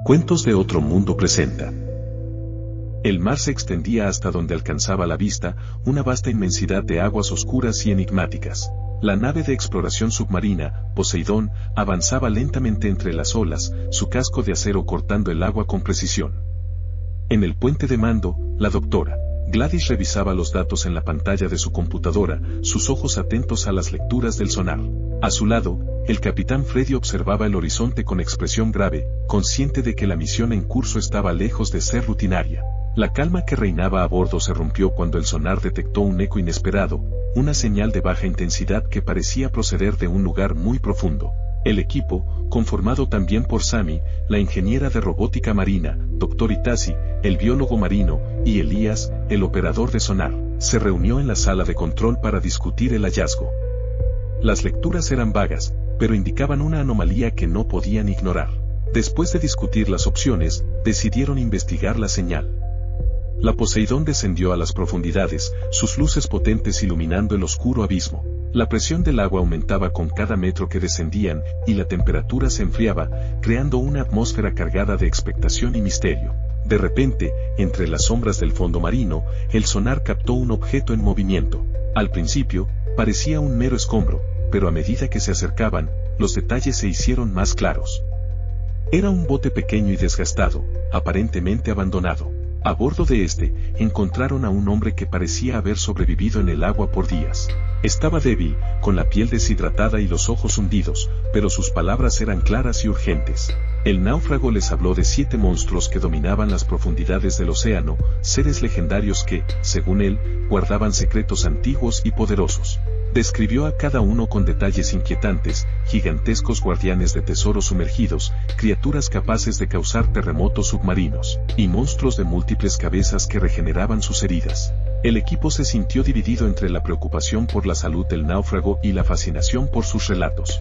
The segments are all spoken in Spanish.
Cuentos de otro mundo presenta. El mar se extendía hasta donde alcanzaba la vista, una vasta inmensidad de aguas oscuras y enigmáticas. La nave de exploración submarina, Poseidón, avanzaba lentamente entre las olas, su casco de acero cortando el agua con precisión. En el puente de mando, la doctora Gladys revisaba los datos en la pantalla de su computadora, sus ojos atentos a las lecturas del sonar. A su lado, el capitán Freddy observaba el horizonte con expresión grave, consciente de que la misión en curso estaba lejos de ser rutinaria. La calma que reinaba a bordo se rompió cuando el sonar detectó un eco inesperado, una señal de baja intensidad que parecía proceder de un lugar muy profundo. El equipo, conformado también por Sammy, la ingeniera de robótica marina, Dr. Itasi, el biólogo marino, y Elías, el operador de sonar, se reunió en la sala de control para discutir el hallazgo. Las lecturas eran vagas, pero indicaban una anomalía que no podían ignorar. Después de discutir las opciones, decidieron investigar la señal. La Poseidón descendió a las profundidades, sus luces potentes iluminando el oscuro abismo. La presión del agua aumentaba con cada metro que descendían, y la temperatura se enfriaba, creando una atmósfera cargada de expectación y misterio. De repente, entre las sombras del fondo marino, el sonar captó un objeto en movimiento. Al principio, parecía un mero escombro, pero a medida que se acercaban, los detalles se hicieron más claros. Era un bote pequeño y desgastado, aparentemente abandonado. A bordo de este, encontraron a un hombre que parecía haber sobrevivido en el agua por días. Estaba débil, con la piel deshidratada y los ojos hundidos, pero sus palabras eran claras y urgentes. El náufrago les habló de 7 monstruos que dominaban las profundidades del océano, seres legendarios que, según él, guardaban secretos antiguos y poderosos. Describió a cada uno con detalles inquietantes, gigantescos guardianes de tesoros sumergidos, criaturas capaces de causar terremotos submarinos, y monstruos de múltiples cabezas que regeneraban sus heridas. El equipo se sintió dividido entre la preocupación por la salud del náufrago y la fascinación por sus relatos.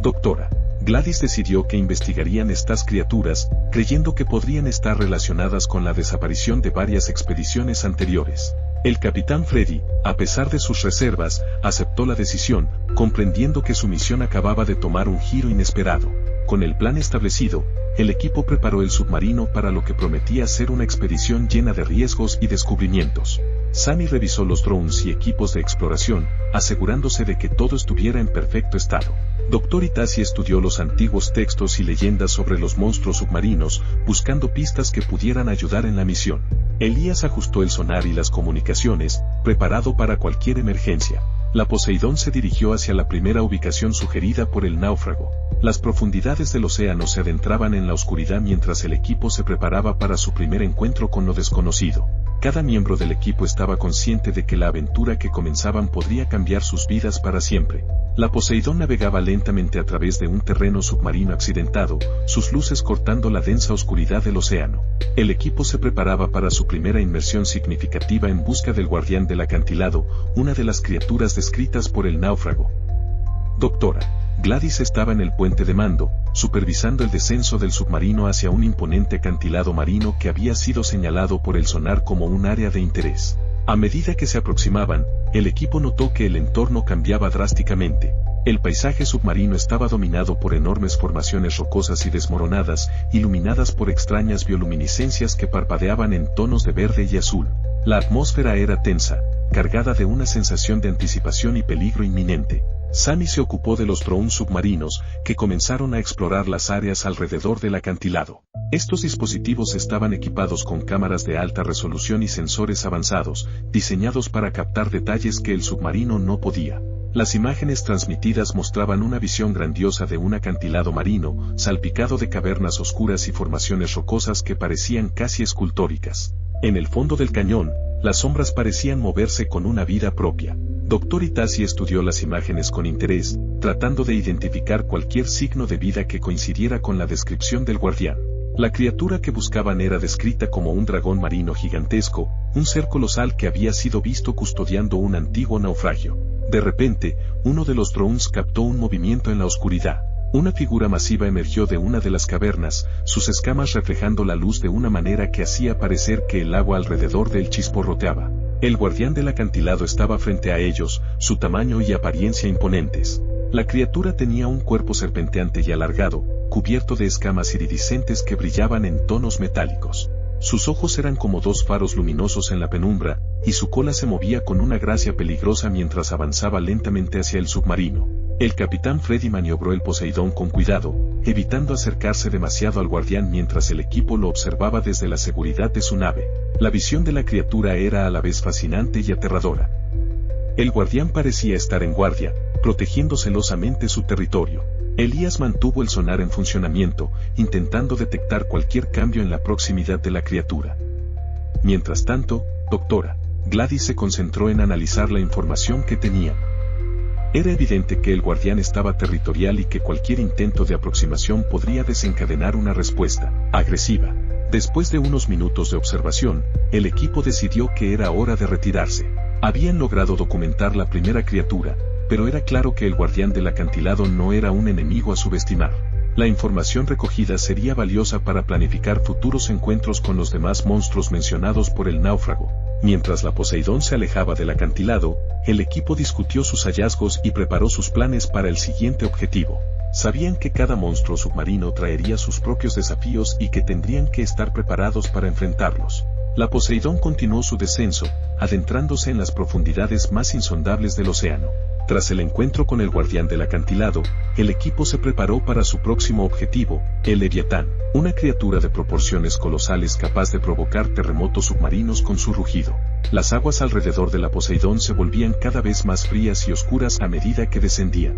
Doctora Gladys decidió que investigarían estas criaturas, creyendo que podrían estar relacionadas con la desaparición de varias expediciones anteriores. El capitán Freddy, a pesar de sus reservas, aceptó la decisión, comprendiendo que su misión acababa de tomar un giro inesperado. Con el plan establecido, el equipo preparó el submarino para lo que prometía ser una expedición llena de riesgos y descubrimientos. Sammy revisó los drones y equipos de exploración, asegurándose de que todo estuviera en perfecto estado. Dr. Itasi estudió los antiguos textos y leyendas sobre los monstruos submarinos, buscando pistas que pudieran ayudar en la misión. Elías ajustó el sonar y las comunicaciones, preparado para cualquier emergencia. La Poseidón se dirigió hacia la primera ubicación sugerida por el náufrago. Las profundidades del océano se adentraban en la oscuridad mientras el equipo se preparaba para su primer encuentro con lo desconocido. Cada miembro del equipo estaba consciente de que la aventura que comenzaban podría cambiar sus vidas para siempre. La Poseidón navegaba lentamente a través de un terreno submarino accidentado, sus luces cortando la densa oscuridad del océano. El equipo se preparaba para su primera inmersión significativa en busca del guardián del acantilado, una de las criaturas descritas por el náufrago. Doctora Gladys estaba en el puente de mando, supervisando el descenso del submarino hacia un imponente acantilado marino que había sido señalado por el sonar como un área de interés. A medida que se aproximaban, el equipo notó que el entorno cambiaba drásticamente. El paisaje submarino estaba dominado por enormes formaciones rocosas y desmoronadas, iluminadas por extrañas bioluminiscencias que parpadeaban en tonos de verde y azul. La atmósfera era tensa, cargada de una sensación de anticipación y peligro inminente. Sammy se ocupó de los drones submarinos, que comenzaron a explorar las áreas alrededor del acantilado. Estos dispositivos estaban equipados con cámaras de alta resolución y sensores avanzados, diseñados para captar detalles que el submarino no podía. Las imágenes transmitidas mostraban una visión grandiosa de un acantilado marino, salpicado de cavernas oscuras y formaciones rocosas que parecían casi escultóricas. En el fondo del cañón, las sombras parecían moverse con una vida propia. Dr. Itasi estudió las imágenes con interés, tratando de identificar cualquier signo de vida que coincidiera con la descripción del guardián. La criatura que buscaban era descrita como un dragón marino gigantesco, un ser colosal que había sido visto custodiando un antiguo naufragio. De repente, uno de los drones captó un movimiento en la oscuridad. Una figura masiva emergió de una de las cavernas, sus escamas reflejando la luz de una manera que hacía parecer que el agua alrededor del chisporroteaba. El guardián del acantilado estaba frente a ellos, su tamaño y apariencia imponentes. La criatura tenía un cuerpo serpenteante y alargado, cubierto de escamas iridiscentes que brillaban en tonos metálicos. Sus ojos eran como dos faros luminosos en la penumbra, y su cola se movía con una gracia peligrosa mientras avanzaba lentamente hacia el submarino. El capitán Freddy maniobró el Poseidón con cuidado, evitando acercarse demasiado al guardián mientras el equipo lo observaba desde la seguridad de su nave. La visión de la criatura era a la vez fascinante y aterradora. El guardián parecía estar en guardia, protegiendo celosamente su territorio. Elías mantuvo el sonar en funcionamiento, intentando detectar cualquier cambio en la proximidad de la criatura. Mientras tanto, Dra. Gladys se concentró en analizar la información que tenía. Era evidente que el guardián estaba territorial y que cualquier intento de aproximación podría desencadenar una respuesta agresiva. Después de unos minutos de observación, el equipo decidió que era hora de retirarse. Habían logrado documentar la primera criatura, pero era claro que el guardián del acantilado no era un enemigo a subestimar. La información recogida sería valiosa para planificar futuros encuentros con los demás monstruos mencionados por el náufrago. Mientras la Poseidón se alejaba del acantilado, el equipo discutió sus hallazgos y preparó sus planes para el siguiente objetivo. Sabían que cada monstruo submarino traería sus propios desafíos y que tendrían que estar preparados para enfrentarlos. La Poseidón continuó su descenso, adentrándose en las profundidades más insondables del océano. Tras el encuentro con el guardián del acantilado, el equipo se preparó para su próximo objetivo, el Leviatán, una criatura de proporciones colosales capaz de provocar terremotos submarinos con su rugido. Las aguas alrededor de la Poseidón se volvían cada vez más frías y oscuras a medida que descendían.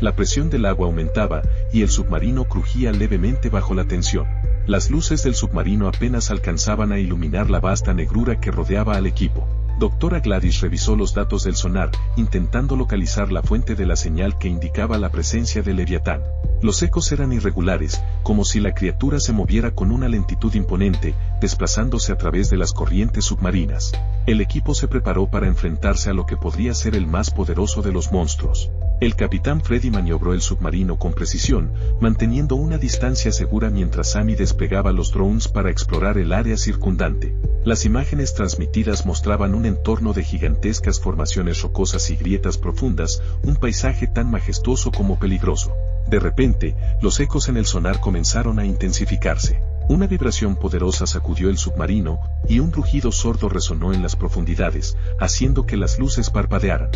La presión del agua aumentaba, y el submarino crujía levemente bajo la tensión. Las luces del submarino apenas alcanzaban a iluminar la vasta negrura que rodeaba al equipo. Dra. Gladys revisó los datos del sonar, intentando localizar la fuente de la señal que indicaba la presencia del Leviatán. Los ecos eran irregulares, como si la criatura se moviera con una lentitud imponente, desplazándose a través de las corrientes submarinas. El equipo se preparó para enfrentarse a lo que podría ser el más poderoso de los monstruos. El capitán Freddy maniobró el submarino con precisión, manteniendo una distancia segura mientras Sammy desplegaba los drones para explorar el área circundante. Las imágenes transmitidas mostraban un entorno de gigantescas formaciones rocosas y grietas profundas, un paisaje tan majestuoso como peligroso. De repente, los ecos en el sonar comenzaron a intensificarse. Una vibración poderosa sacudió el submarino, y un rugido sordo resonó en las profundidades, haciendo que las luces parpadearan.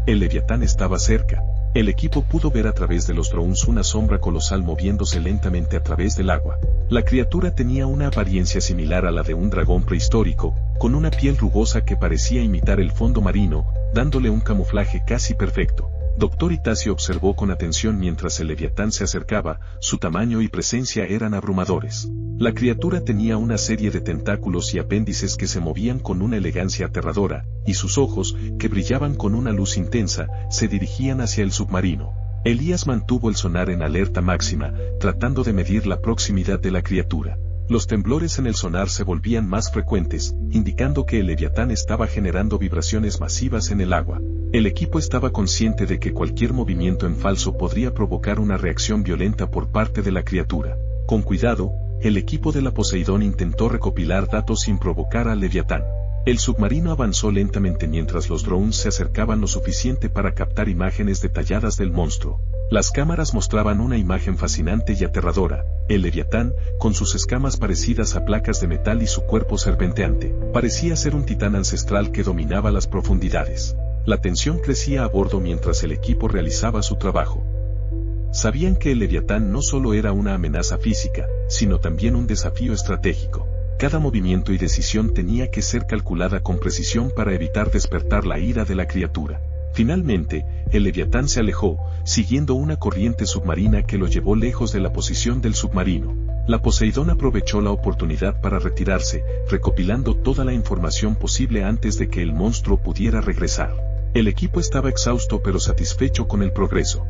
El Leviatán estaba cerca. El equipo pudo ver a través de los drones una sombra colosal moviéndose lentamente a través del agua. La criatura tenía una apariencia similar a la de un dragón prehistórico, con una piel rugosa que parecía imitar el fondo marino, dándole un camuflaje casi perfecto. Dr. Itacio observó con atención mientras el Leviatán se acercaba, su tamaño y presencia eran abrumadores. La criatura tenía una serie de tentáculos y apéndices que se movían con una elegancia aterradora, y sus ojos, que brillaban con una luz intensa, se dirigían hacia el submarino. Elías mantuvo el sonar en alerta máxima, tratando de medir la proximidad de la criatura. Los temblores en el sonar se volvían más frecuentes, indicando que el Leviatán estaba generando vibraciones masivas en el agua. El equipo estaba consciente de que cualquier movimiento en falso podría provocar una reacción violenta por parte de la criatura. Con cuidado, el equipo de la Poseidón intentó recopilar datos sin provocar al Leviatán. El submarino avanzó lentamente mientras los drones se acercaban lo suficiente para captar imágenes detalladas del monstruo. Las cámaras mostraban una imagen fascinante y aterradora. El Leviatán, con sus escamas parecidas a placas de metal y su cuerpo serpenteante, parecía ser un titán ancestral que dominaba las profundidades. La tensión crecía a bordo mientras el equipo realizaba su trabajo. Sabían que el Leviatán no solo era una amenaza física, sino también un desafío estratégico. Cada movimiento y decisión tenía que ser calculada con precisión para evitar despertar la ira de la criatura. Finalmente, el Leviatán se alejó, siguiendo una corriente submarina que lo llevó lejos de la posición del submarino. La Poseidón aprovechó la oportunidad para retirarse, recopilando toda la información posible antes de que el monstruo pudiera regresar. El equipo estaba exhausto pero satisfecho con el progreso.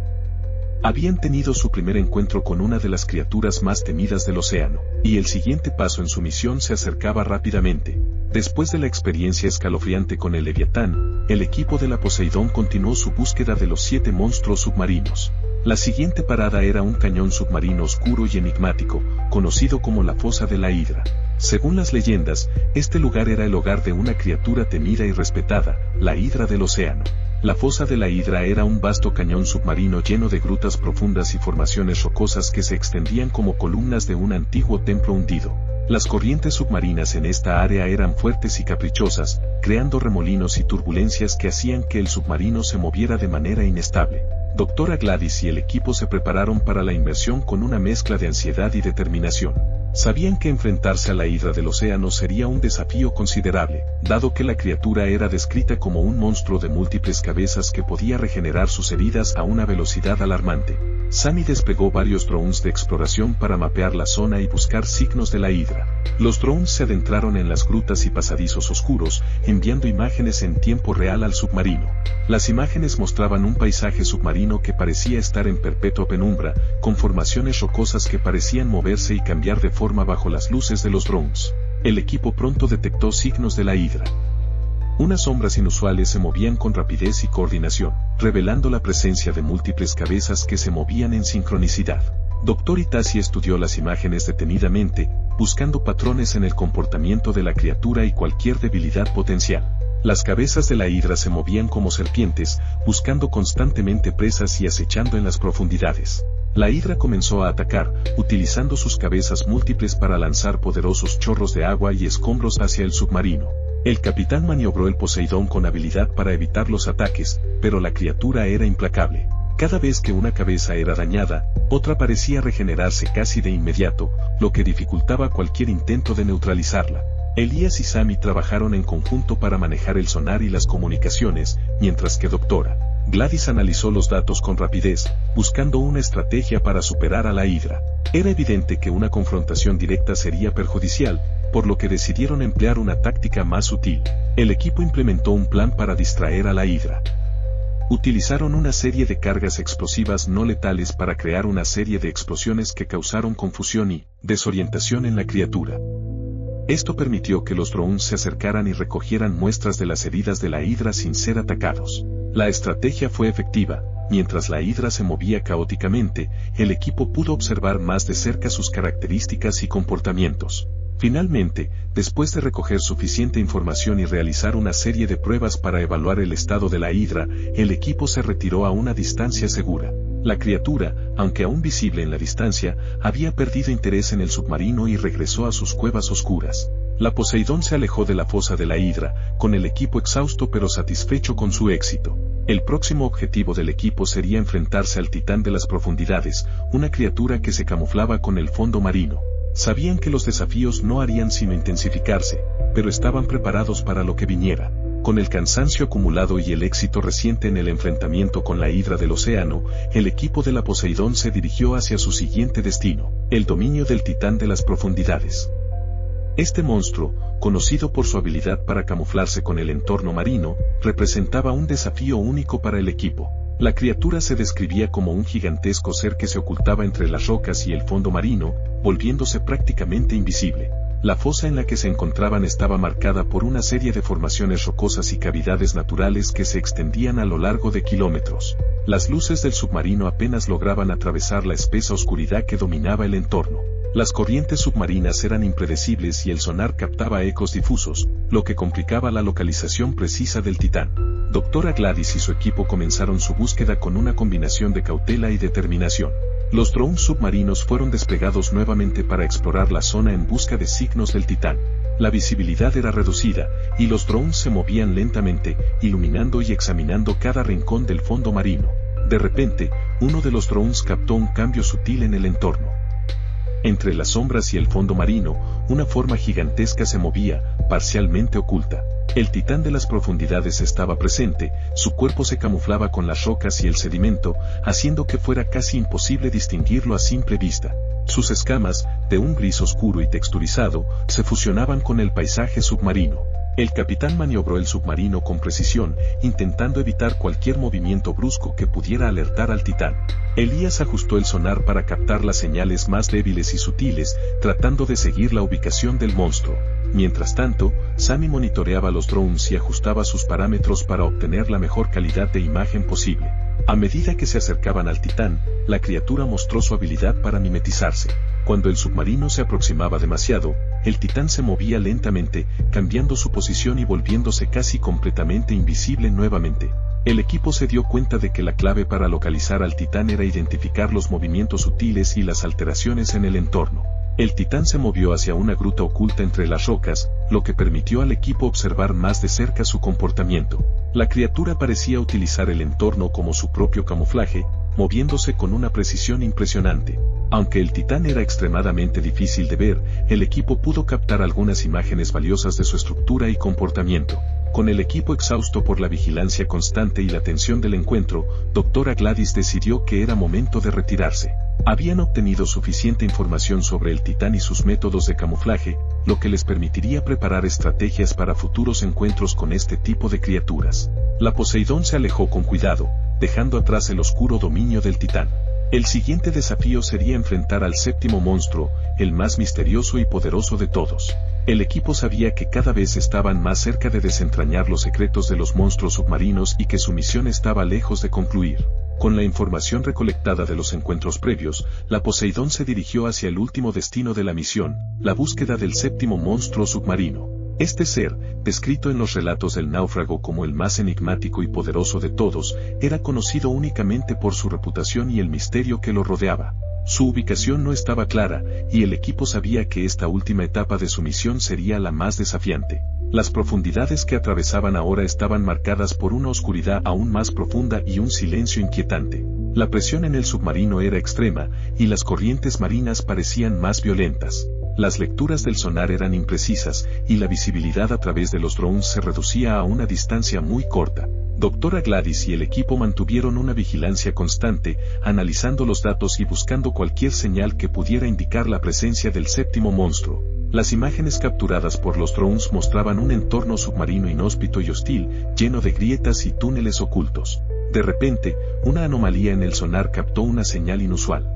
Habían tenido su primer encuentro con una de las criaturas más temidas del océano, y el siguiente paso en su misión se acercaba rápidamente. Después de la experiencia escalofriante con el Leviatán, el equipo de la Poseidón continuó su búsqueda de los 7 monstruos submarinos. La siguiente parada era un cañón submarino oscuro y enigmático, conocido como la Fosa de la Hidra. Según las leyendas, este lugar era el hogar de una criatura temida y respetada, la Hidra del océano. La Fosa de la Hidra era un vasto cañón submarino lleno de grutas profundas y formaciones rocosas que se extendían como columnas de un antiguo templo hundido. Las corrientes submarinas en esta área eran fuertes y caprichosas, creando remolinos y turbulencias que hacían que el submarino se moviera de manera inestable. Doctora Gladys y el equipo se prepararon para la inmersión con una mezcla de ansiedad y determinación. Sabían que enfrentarse a la Hidra del océano sería un desafío considerable, dado que la criatura era descrita como un monstruo de múltiples cabezas que podía regenerar sus heridas a una velocidad alarmante. Sammy desplegó varios drones de exploración para mapear la zona y buscar signos de la Hidra. Los drones se adentraron en las grutas y pasadizos oscuros, enviando imágenes en tiempo real al submarino. Las imágenes mostraban un paisaje submarino que parecía estar en perpetua penumbra, con formaciones rocosas que parecían moverse y cambiar de forma bajo las luces de los drones. El equipo pronto detectó signos de la Hidra. Unas sombras inusuales se movían con rapidez y coordinación, revelando la presencia de múltiples cabezas que se movían en sincronicidad. Dr. Itachi estudió las imágenes detenidamente, buscando patrones en el comportamiento de la criatura y cualquier debilidad potencial. Las cabezas de la Hidra se movían como serpientes, buscando constantemente presas y acechando en las profundidades. La Hidra comenzó a atacar, utilizando sus cabezas múltiples para lanzar poderosos chorros de agua y escombros hacia el submarino. El capitán maniobró el Poseidón con habilidad para evitar los ataques, pero la criatura era implacable. Cada vez que una cabeza era dañada, otra parecía regenerarse casi de inmediato, lo que dificultaba cualquier intento de neutralizarla. Elías y Sammy trabajaron en conjunto para manejar el sonar y las comunicaciones, mientras que Dra. Gladys analizó los datos con rapidez, buscando una estrategia para superar a la Hidra. Era evidente que una confrontación directa sería perjudicial, por lo que decidieron emplear una táctica más sutil. El equipo implementó un plan para distraer a la Hidra. Utilizaron una serie de cargas explosivas no letales para crear una serie de explosiones que causaron confusión y desorientación en la criatura. Esto permitió que los drones se acercaran y recogieran muestras de las heridas de la Hidra sin ser atacados. La estrategia fue efectiva. Mientras la Hidra se movía caóticamente, el equipo pudo observar más de cerca sus características y comportamientos. Finalmente, después de recoger suficiente información y realizar una serie de pruebas para evaluar el estado de la Hidra, el equipo se retiró a una distancia segura. La criatura, aunque aún visible en la distancia, había perdido interés en el submarino y regresó a sus cuevas oscuras. La Poseidón se alejó de la fosa de la Hidra, con el equipo exhausto pero satisfecho con su éxito. El próximo objetivo del equipo sería enfrentarse al Titán de las Profundidades, una criatura que se camuflaba con el fondo marino. Sabían que los desafíos no harían sino intensificarse, pero estaban preparados para lo que viniera. Con el cansancio acumulado y el éxito reciente en el enfrentamiento con la Hidra del océano, el equipo de la Poseidón se dirigió hacia su siguiente destino, el dominio del Titán de las Profundidades. Este monstruo, conocido por su habilidad para camuflarse con el entorno marino, representaba un desafío único para el equipo. La criatura se describía como un gigantesco ser que se ocultaba entre las rocas y el fondo marino, volviéndose prácticamente invisible. La fosa en la que se encontraban estaba marcada por una serie de formaciones rocosas y cavidades naturales que se extendían a lo largo de kilómetros. Las luces del submarino apenas lograban atravesar la espesa oscuridad que dominaba el entorno. Las corrientes submarinas eran impredecibles y el sonar captaba ecos difusos, lo que complicaba la localización precisa del Titán. Dra. Gladys y su equipo comenzaron su búsqueda con una combinación de cautela y determinación. Los drones submarinos fueron desplegados nuevamente para explorar la zona en busca de signos del Titán. La visibilidad era reducida, y los drones se movían lentamente, iluminando y examinando cada rincón del fondo marino. De repente, uno de los drones captó un cambio sutil en el entorno. Entre las sombras y el fondo marino, una forma gigantesca se movía, parcialmente oculta. El Titán de las Profundidades estaba presente, su cuerpo se camuflaba con las rocas y el sedimento, haciendo que fuera casi imposible distinguirlo a simple vista. Sus escamas, de un gris oscuro y texturizado, se fusionaban con el paisaje submarino. El capitán maniobró el submarino con precisión, intentando evitar cualquier movimiento brusco que pudiera alertar al Titán. Elías ajustó el sonar para captar las señales más débiles y sutiles, tratando de seguir la ubicación del monstruo. Mientras tanto, Sammy monitoreaba los drones y ajustaba sus parámetros para obtener la mejor calidad de imagen posible. A medida que se acercaban al Titán, la criatura mostró su habilidad para mimetizarse. Cuando el submarino se aproximaba demasiado, el Titán se movía lentamente, cambiando su posición y volviéndose casi completamente invisible nuevamente. El equipo se dio cuenta de que la clave para localizar al Titán era identificar los movimientos sutiles y las alteraciones en el entorno. El Titán se movió hacia una gruta oculta entre las rocas, lo que permitió al equipo observar más de cerca su comportamiento. La criatura parecía utilizar el entorno como su propio camuflaje, moviéndose con una precisión impresionante. Aunque el Titán era extremadamente difícil de ver, el equipo pudo captar algunas imágenes valiosas de su estructura y comportamiento. Con el equipo exhausto por la vigilancia constante y la tensión del encuentro, Dra. Gladys decidió que era momento de retirarse. Habían obtenido suficiente información sobre el Titán y sus métodos de camuflaje, lo que les permitiría preparar estrategias para futuros encuentros con este tipo de criaturas. La Poseidón se alejó con cuidado, dejando atrás el oscuro dominio del Titán. El siguiente desafío sería enfrentar al séptimo monstruo, el más misterioso y poderoso de todos. El equipo sabía que cada vez estaban más cerca de desentrañar los secretos de los monstruos submarinos y que su misión estaba lejos de concluir. Con la información recolectada de los encuentros previos, la Poseidón se dirigió hacia el último destino de la misión, la búsqueda del séptimo monstruo submarino. Este ser, descrito en los relatos del náufrago como el más enigmático y poderoso de todos, era conocido únicamente por su reputación y el misterio que lo rodeaba. Su ubicación no estaba clara, y el equipo sabía que esta última etapa de su misión sería la más desafiante. Las profundidades que atravesaban ahora estaban marcadas por una oscuridad aún más profunda y un silencio inquietante. La presión en el submarino era extrema, y las corrientes marinas parecían más violentas. Las lecturas del sonar eran imprecisas, y la visibilidad a través de los drones se reducía a una distancia muy corta. Dra. Gladys y el equipo mantuvieron una vigilancia constante, analizando los datos y buscando cualquier señal que pudiera indicar la presencia del séptimo monstruo. Las imágenes capturadas por los drones mostraban un entorno submarino inhóspito y hostil, lleno de grietas y túneles ocultos. De repente, una anomalía en el sonar captó una señal inusual.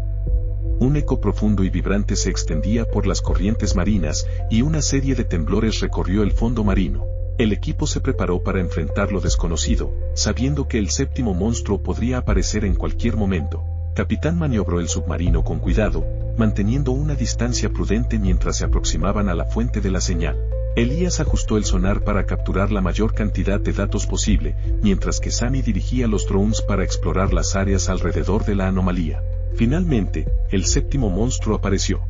Un eco profundo y vibrante se extendía por las corrientes marinas, y una serie de temblores recorrió el fondo marino. El equipo se preparó para enfrentar lo desconocido, sabiendo que el séptimo monstruo podría aparecer en cualquier momento. Capitán maniobró el submarino con cuidado, manteniendo una distancia prudente mientras se aproximaban a la fuente de la señal. Elías ajustó el sonar para capturar la mayor cantidad de datos posible, mientras que Sammy dirigía los drones para explorar las áreas alrededor de la anomalía. Finalmente, el séptimo monstruo apareció.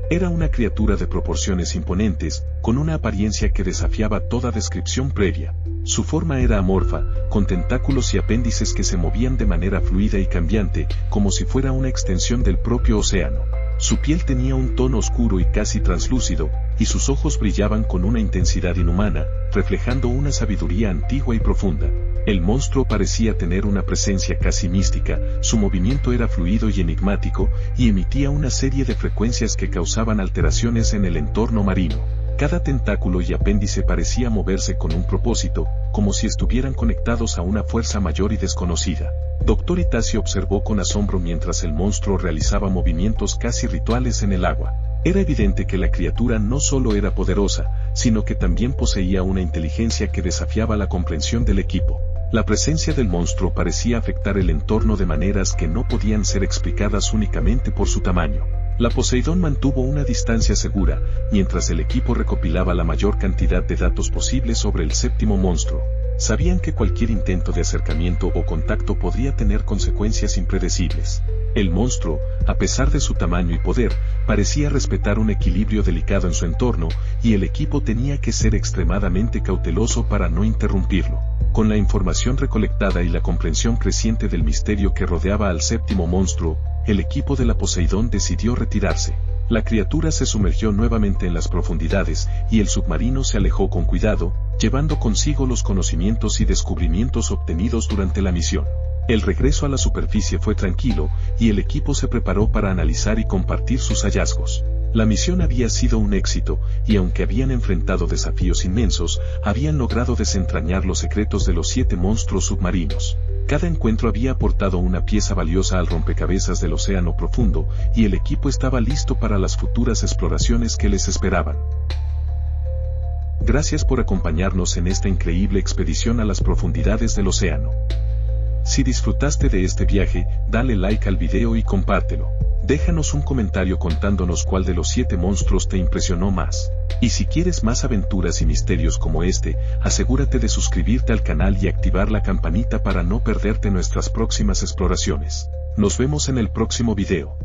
Era una criatura de proporciones imponentes, con una apariencia que desafiaba toda descripción previa. Su forma era amorfa, con tentáculos y apéndices que se movían de manera fluida y cambiante, como si fuera una extensión del propio océano. Su piel tenía un tono oscuro y casi translúcido, y sus ojos brillaban con una intensidad inhumana, reflejando una sabiduría antigua y profunda. El monstruo parecía tener una presencia casi mística, su movimiento era fluido y enigmático, y emitía una serie de frecuencias que causaban alteraciones en el entorno marino. Cada tentáculo y apéndice parecía moverse con un propósito, como si estuvieran conectados a una fuerza mayor y desconocida. Dr. Itachi observó con asombro mientras el monstruo realizaba movimientos casi rituales en el agua. Era evidente que la criatura no solo era poderosa, sino que también poseía una inteligencia que desafiaba la comprensión del equipo. La presencia del monstruo parecía afectar el entorno de maneras que no podían ser explicadas únicamente por su tamaño. La Poseidón mantuvo una distancia segura, mientras el equipo recopilaba la mayor cantidad de datos posibles sobre el séptimo monstruo. Sabían que cualquier intento de acercamiento o contacto podría tener consecuencias impredecibles. El monstruo, a pesar de su tamaño y poder, parecía respetar un equilibrio delicado en su entorno, y el equipo tenía que ser extremadamente cauteloso para no interrumpirlo. Con la información recolectada y la comprensión creciente del misterio que rodeaba al séptimo monstruo, el equipo de la Poseidón decidió retirarse. La criatura se sumergió nuevamente en las profundidades, y el submarino se alejó con cuidado, llevando consigo los conocimientos y descubrimientos obtenidos durante la misión. El regreso a la superficie fue tranquilo, y el equipo se preparó para analizar y compartir sus hallazgos. La misión había sido un éxito, y aunque habían enfrentado desafíos inmensos, habían logrado desentrañar los secretos de los 7 monstruos submarinos. Cada encuentro había aportado una pieza valiosa al rompecabezas del océano profundo, y el equipo estaba listo para las futuras exploraciones que les esperaban. Gracias por acompañarnos en esta increíble expedición a las profundidades del océano. Si disfrutaste de este viaje, dale like al video y compártelo. Déjanos un comentario contándonos cuál de los 7 monstruos te impresionó más. Y si quieres más aventuras y misterios como este, asegúrate de suscribirte al canal y activar la campanita para no perderte nuestras próximas exploraciones. Nos vemos en el próximo video.